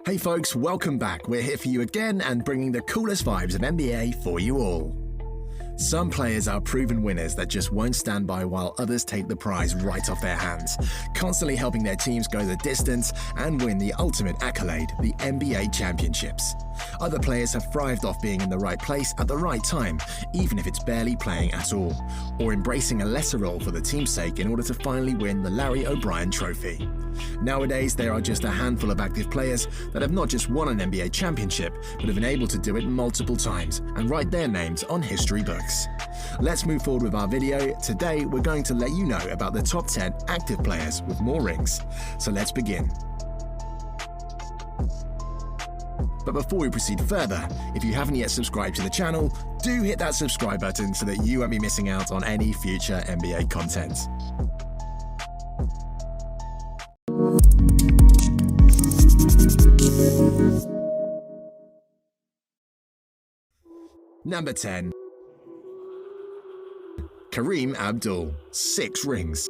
Hey folks, welcome back. We're here for you again and bringing the coolest vibes of NBA for you all. Some players are proven winners that just won't stand by while others take the prize right off their hands, constantly helping their teams go the distance and win the ultimate accolade, the NBA championships. Other players have thrived off being in the right place at the right time, even if it's barely playing at all, or embracing a lesser role for the team's sake in order to finally win the Larry O'Brien Trophy. Nowadays, there are just a handful of active players that have not just won an NBA championship, but have been able to do it multiple times and write their names on history books. Let's move forward with our video. Today, we're going to let you know about the top 10 active players with more rings. So let's begin. But before we proceed further, if you haven't yet subscribed to the channel, do hit that subscribe button so that you won't be missing out on any future NBA content. Number 10. Kareem Abdul, 6 rings.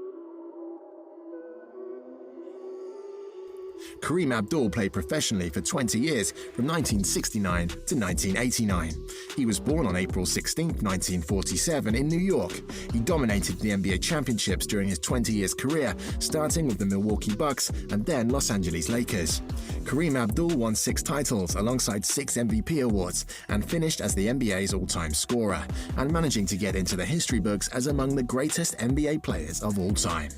Kareem Abdul played professionally for 20 years, from 1969 to 1989. He was born on April 16, 1947 in New York. He dominated the NBA championships during his 20 years career, starting with the Milwaukee Bucks and then Los Angeles Lakers. Kareem Abdul won 6 titles alongside 6 MVP awards and finished as the NBA's all-time scorer, and managing to get into the history books as among the greatest NBA players of all time.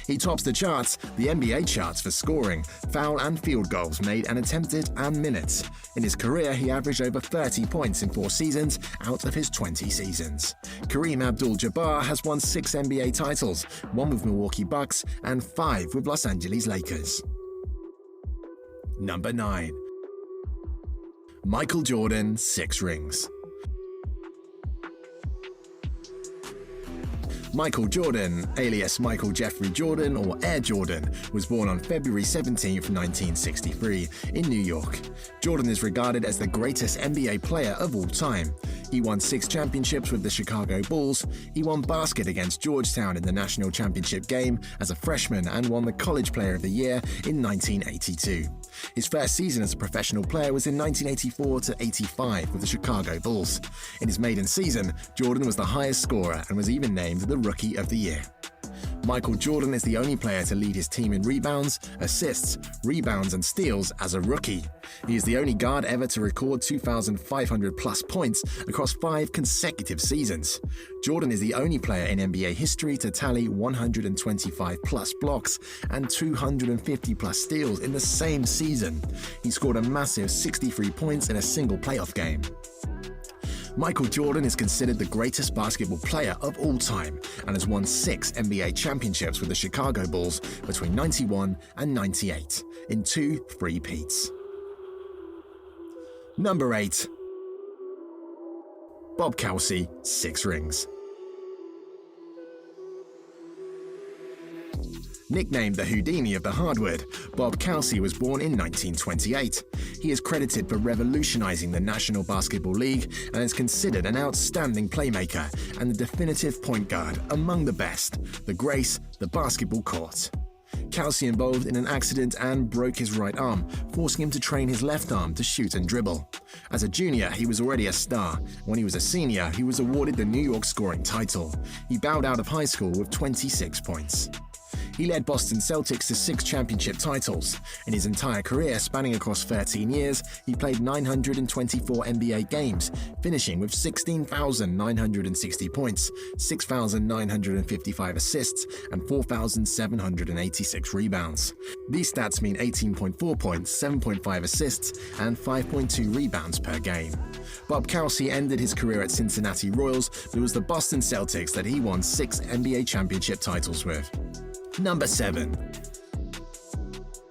He tops the charts, the NBA charts, for scoring, foul and field goals made and attempted, and minutes. In his career, he averaged over 30 points in 4 seasons out of his 20 seasons. Kareem AbdulJabbar has won 6 NBA titles, 1 with Milwaukee Bucks and 5 with Los Angeles Lakers. Number 9. Michael Jordan, 6 rings. Michael Jordan, alias Michael Jeffrey Jordan or Air Jordan, was born on February 17, 1963, in New York. Jordan is regarded as the greatest NBA player of all time. He won 6 championships with the Chicago Bulls. He won basket against Georgetown in the national championship game as a freshman and won the College Player of the Year in 1982. His first season as a professional player was in 1984-85 with the Chicago Bulls. In his maiden season, Jordan was the highest scorer and was even named the Rookie of the Year. Michael Jordan is the only player to lead his team in rebounds, assists, rebounds, and steals as a rookie. He is the only guard ever to record 2,500-plus points across 5 consecutive seasons. Jordan is the only player in NBA history to tally 125-plus blocks and 250-plus steals in the same season. He scored a massive 63 points in a single playoff game. Michael Jordan is considered the greatest basketball player of all time and has won 6 NBA championships with the Chicago Bulls between 91 and 98 in 2 three-peats. Number 8. Bob Cousy, 6 rings. Nicknamed the Houdini of the hardwood, Bob Cousy was born in 1928. He is credited for revolutionizing the National Basketball League and is considered an outstanding playmaker and the definitive point guard among the best, the grace, the basketball court. Cousy involved in an accident and broke his right arm, forcing him to train his left arm to shoot and dribble. As a junior, he was already a star. When he was a senior, he was awarded the New York scoring title. He bowed out of high school with 26 points. He led Boston Celtics to 6 championship titles. In his entire career, spanning across 13 years, he played 924 NBA games, finishing with 16,960 points, 6,955 assists, and 4,786 rebounds. These stats mean 18.4 points, 7.5 assists, and 5.2 rebounds per game. Bob Cousy ended his career at Cincinnati Royals, but it was the Boston Celtics that he won 6 NBA championship titles with. Number 7.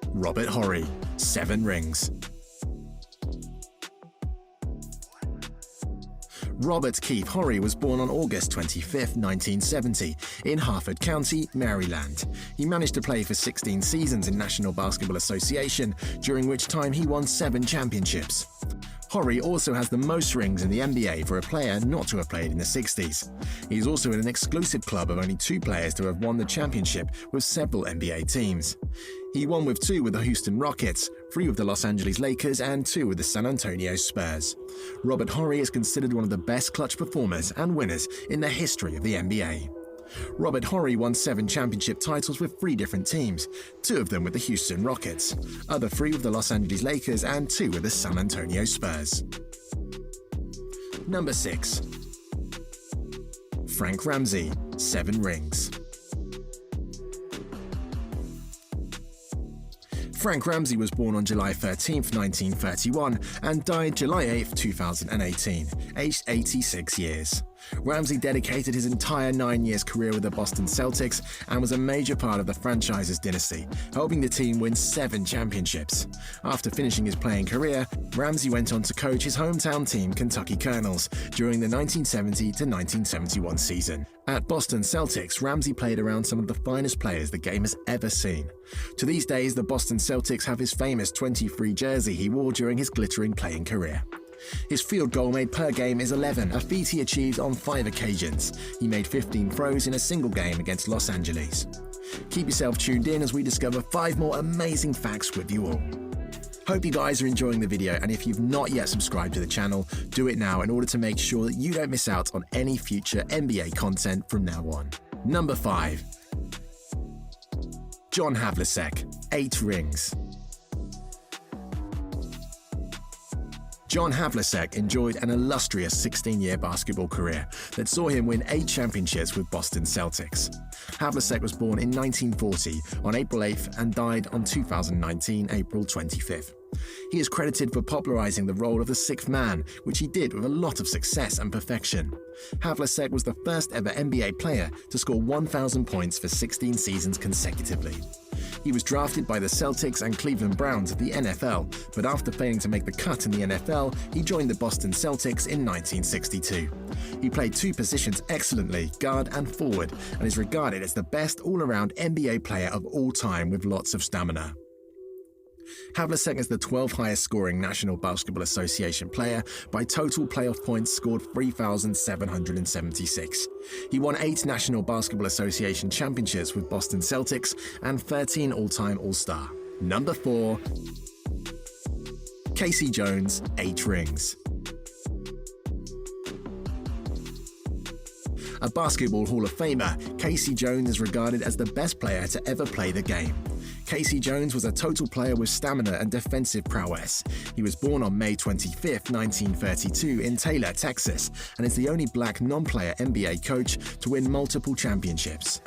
Robert Horry, 7 rings. Robert Keith Horry was born on August 25, 1970, in Harford County, Maryland. He managed to play for 16 seasons in National Basketball Association, during which time he won 7 championships. Horry also has the most rings in the NBA for a player not to have played in the 60s. He is also in an exclusive club of only 2 players to have won the championship with several NBA teams. He won with 2 with the Houston Rockets, 3 with the Los Angeles Lakers, and 2 with the San Antonio Spurs. Robert Horry is considered one of the best clutch performers and winners in the history of the NBA. Robert Horry won 7 championship titles with 3 different teams, 2 of them with the Houston Rockets, other 3 with the Los Angeles Lakers, and 2 with the San Antonio Spurs. Number 6. Frank Ramsey, 7 rings. Frank Ramsey was born on July 13, 1931 and died July 8, 2018, aged 86 years. Ramsey dedicated his entire 9 years career with the Boston Celtics and was a major part of the franchise's dynasty, helping the team win 7 championships. After finishing his playing career, Ramsey went on to coach his hometown team Kentucky Colonels during the 1970 to 1971 season. At Boston Celtics, Ramsey played around some of the finest players the game has ever seen. To these days, the Boston Celtics have his famous 23 jersey he wore during his glittering playing career. His field goal made per game is 11, a feat he achieved on 5 occasions. He made 15 throws in a single game against Los Angeles. Keep yourself tuned in as we discover 5 more amazing facts with you all. Hope you guys are enjoying the video, and if you've not yet subscribed to the channel, do it now in order to make sure that you don't miss out on any future NBA content from now on. Number 5. John Havlicek, 8 rings. John Havlicek enjoyed an illustrious 16-year basketball career that saw him win 8 championships with Boston Celtics. Havlicek was born in 1940 on April 8th and died on 2019 April 25th. He is credited for popularizing the role of the 6th man, which he did with a lot of success and perfection. Havlicek was the first ever NBA player to score 1,000 points for 16 seasons consecutively. He was drafted by the Celtics and Cleveland Browns of the NFL, but after failing to make the cut in the NFL, he joined the Boston Celtics in 1962. He played 2 positions excellently, guard and forward, and is regarded as the best all-around NBA player of all time with lots of stamina. Havlicek is the 12th highest scoring National Basketball Association player by total playoff points scored 3,776. He won 8 National Basketball Association championships with Boston Celtics and 13 all-time All-Star. Number 4. Casey Jones, 8 rings. A Basketball Hall of Famer, Casey Jones is regarded as the best player to ever play the game. Casey Jones was a total player with stamina and defensive prowess. He was born on May 25, 1932 in Taylor, Texas, and is the only black non-player NBA coach to win multiple championships.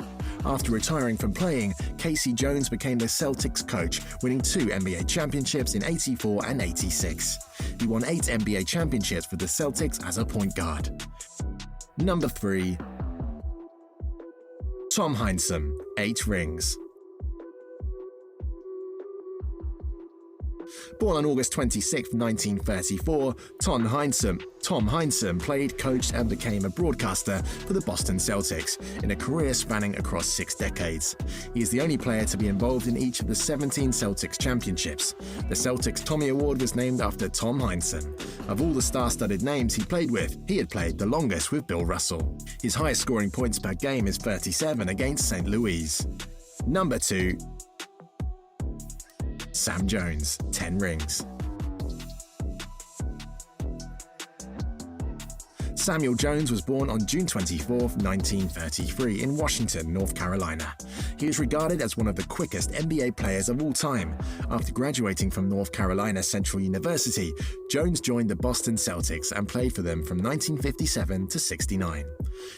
After retiring from playing, Casey Jones became the Celtics coach, winning 2 NBA championships in '84 and '86. He won 8 NBA championships for the Celtics as a point guard. Number 3. Tom Hindson, 8 rings. Born on August 26, 1934, Tom Hindson played, coached and became a broadcaster for the Boston Celtics in a career spanning across 6 decades. He is the only player to be involved in each of the 17 Celtics championships. The Celtics Tommy Award was named after Tom Hindson. Of all the star-studded names he played with, he had played the longest with Bill Russell. His highest scoring points per game is 37 against St. Louis. Number 2. Sam Jones, 10 rings. Samuel Jones was born on June 24, 1933 in Washington, North Carolina. He is regarded as one of the quickest NBA players of all time. After graduating from North Carolina Central University, Jones joined the Boston Celtics and played for them from 1957 to '69.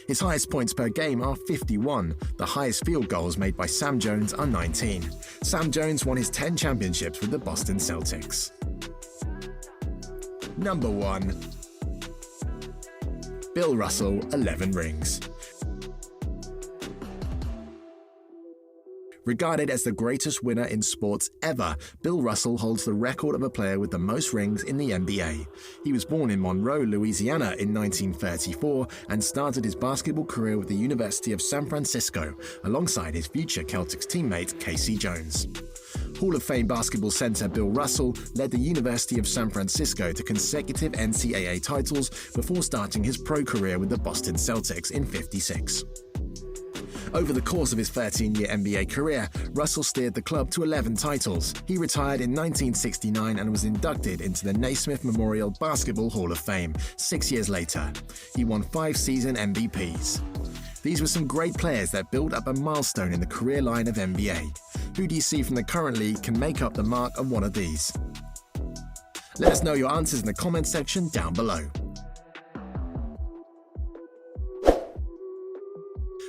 His highest points per game are 51. The highest field goals made by Sam Jones are 19. Sam Jones won his 10 championships with the Boston Celtics. Number 1. Bill Russell, 11 rings. Regarded as the greatest winner in sports ever, Bill Russell holds the record of a player with the most rings in the NBA. He was born in Monroe, Louisiana in 1934 and started his basketball career with the University of San Francisco alongside his future Celtics teammate Casey Jones. Hall of Fame basketball center Bill Russell led the University of San Francisco to consecutive NCAA titles before starting his pro career with the Boston Celtics in '56. Over the course of his 13-year NBA career, Russell steered the club to 11 titles. He retired in 1969 and was inducted into the Naismith Memorial Basketball Hall of Fame 6 years later. He won 5 season MVPs. These were some great players that built up a milestone in the career line of NBA. Who do you see from the current league can make up the mark on one of these? Let us know your answers in the comments section down below.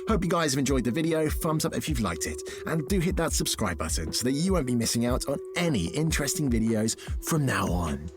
Hope you guys have enjoyed the video. Thumbs up if you've liked it, and do hit that subscribe button so that you won't be missing out on any interesting videos from now on.